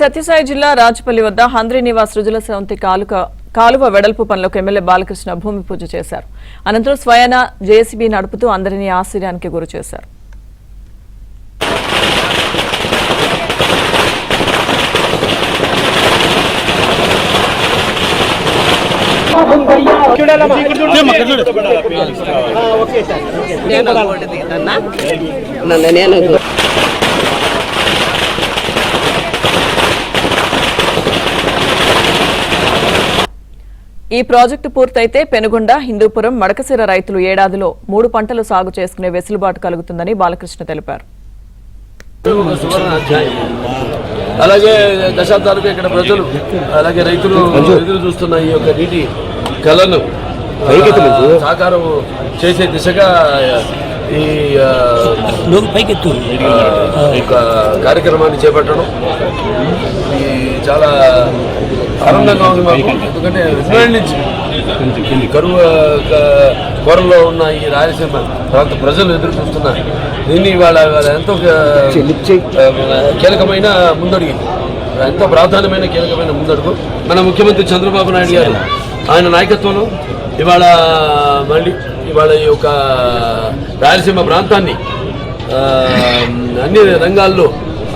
సత్యసాయి జిల్లా రాజపల్లి వద్ద హంద్రీ నివాస్ రుజుల సౌంతి కాలువ వెడల్పు పనులకు ఎమ్మెల్యే బాలకృష్ణ భూమి పూజ చేశారు. అనంతరం స్వయాన జేసీబీ నడుపుతూ అందరినీ ఆశ్చర్యానికి గురి చేశారు. ఈ ప్రాజెక్టు పూర్తయితే పెనుగొండ, హిందూపురం, మడకశిర రైతులు ఏడాదిలో 3 పంటలు సాగు చేసుకునే వెసులుబాటు కలుగుతుందని బాలకృష్ణ తెలిపారు. అలాగే దశాబ్దాలుగా ఇక్కడ ప్రజలు అలాగే రైతులు ఎదురు చూస్తున్న ఈ యొక్క నీటి కళను సాకారం చేసే దిశగా ఈ కార్యక్రమాన్ని చేపట్టడం చాలా ఆనందంగా ఉంది మాకు. ఎందుకంటే 2 నుంచి కరువు కోరలో ఉన్న ఈ రాయలసీమ ప్రాంత ప్రజలు ఎదురు చూస్తున్నారు. దీన్ని వాళ్ళ ఎంతో కీలకమైన ముందడుగు, ఎంతో ప్రాధాన్యమైన కీలకమైన ముందడుగు మన ముఖ్యమంత్రి చంద్రబాబు నాయుడు గారు ఆయన నాయకత్వంలో ఇవాళ ఈ యొక్క రాయలసీమ ప్రాంతాన్ని అన్ని రంగాల్లో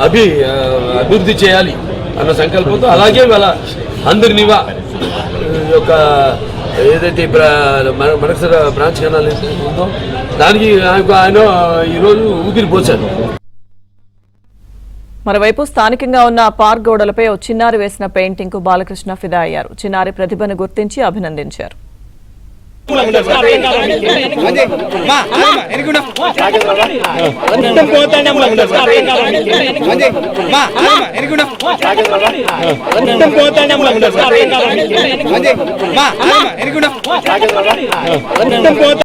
అభివృద్ధి చేయాలి అన్న సంకల్పంతో, అలాగే వాళ్ళ అందరి నివా యొక్క ఏదైతే మడకశిర బ్రాంచ్ కెనాల్ ఉందో దానికి ఆయన ఈరోజు ఊపిరి పోశారు. మరోవైపు స్థానికంగా ఉన్న పార్క్ గోడలపై ఓ చిన్నారి వేసిన పెయింటింగ్ కు బాలకృష్ణ ఫిదా అయ్యారు. చిన్నారి ప్రతిభను గుర్తించి అభినందించారు.